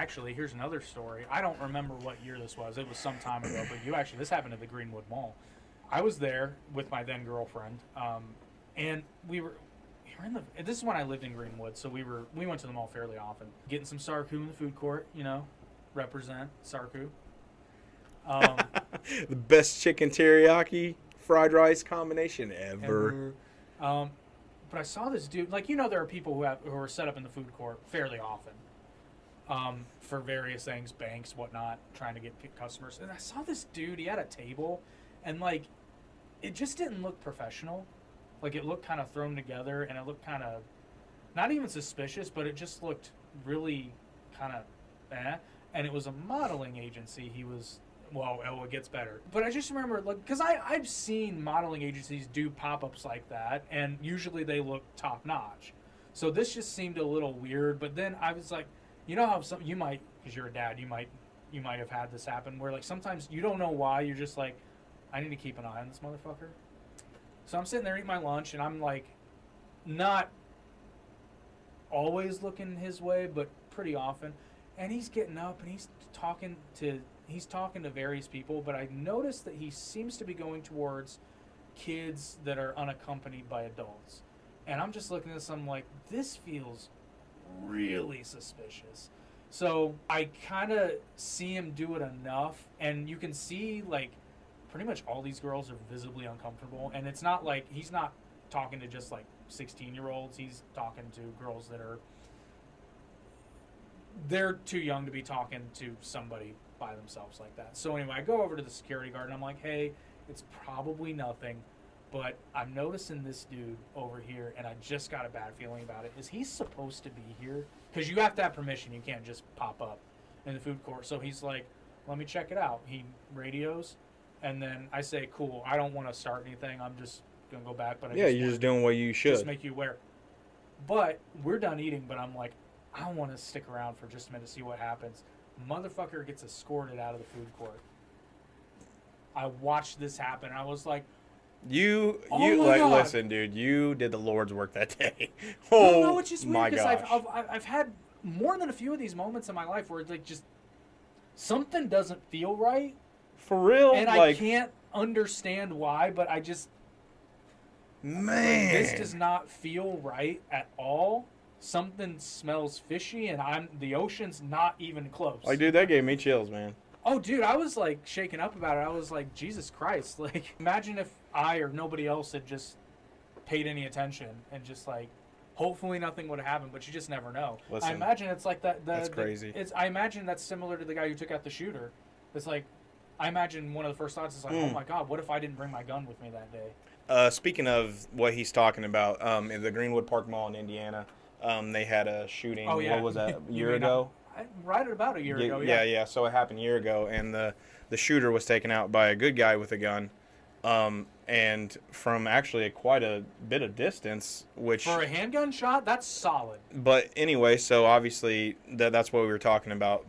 Actually, here's another story. I don't remember what year this was. It was some time ago, but this happened at the Greenwood Mall. I was there with my then girlfriend, and we were in the. This is when I lived in Greenwood, so we went to the mall fairly often. Getting some Sarku in the food court, represent Sarku. The best chicken teriyaki fried rice combination ever. But I saw this dude. There are people who are set up in the food court fairly often. For various things, banks, whatnot, trying to get customers. And I saw this dude. He had a table, and it just didn't look professional. It looked kind of thrown together, and it looked kind of not even suspicious, but it just looked really kind of eh. And it was a modeling agency. He was. Well, it gets better. But I just remember, because I've seen modeling agencies do pop-ups like that, and usually they look top-notch. So this just seemed a little weird. But then I was like, how you might, because you're a dad, you might have had this happen, where sometimes you don't know why, you're just like, I need to keep an eye on this motherfucker. So I'm sitting there eating my lunch, and I'm not always looking his way, but pretty often. And he's getting up, and he's talking to various people, but I noticed that he seems to be going towards kids that are unaccompanied by adults. And I'm just looking at this, I'm like, this feels really suspicious. So I kind of see him do it enough, and you can see, pretty much all these girls are visibly uncomfortable, and it's not like he's not talking to just, 16-year-olds. He's talking to girls that are... They're too young to be talking to somebody by themselves like that. So anyway, I go over to the security guard and I'm like, hey, it's probably nothing, but I'm noticing this dude over here, and I just got a bad feeling about it. Is he supposed to be here? Because you have to have permission. You can't just pop up in the food court. So he's like, let me check it out. He radios, and then I say, cool, I don't want to start anything. I'm just going to go back. But you're just doing what you should. Just make you aware. But we're done eating, but I'm like, I want to stick around for just a minute to see what happens. Motherfucker gets escorted out of the food court. I watched this happen, and I was like, God. Listen, dude, you did the Lord's work that day. No, it's just weird because gosh. I've had more than a few of these moments in my life where just something doesn't feel right. For real? And I can't understand why, but I just... Man. This does not feel right at all. Something smells fishy, and the ocean's not even close. Dude, that gave me chills, man. Oh, dude, I was shaken up about it. I was like, Jesus Christ! Imagine if I or nobody else had just paid any attention and just hopefully nothing would have happened. But you just never know. Listen, I imagine it's like that. That's crazy. I imagine that's similar to the guy who took out the shooter. It's I imagine one of the first thoughts is oh my God, what if I didn't bring my gun with me that day? Speaking of what he's talking about, in the Greenwood Park Mall in Indiana. They had a shooting. Oh, yeah. What was that? A year ago? Right at about a year ago. Yeah. So it happened a year ago, and the shooter was taken out by a good guy with a gun, and from actually quite a bit of distance. Which for a handgun shot, that's solid. But anyway, so obviously that's what we were talking about.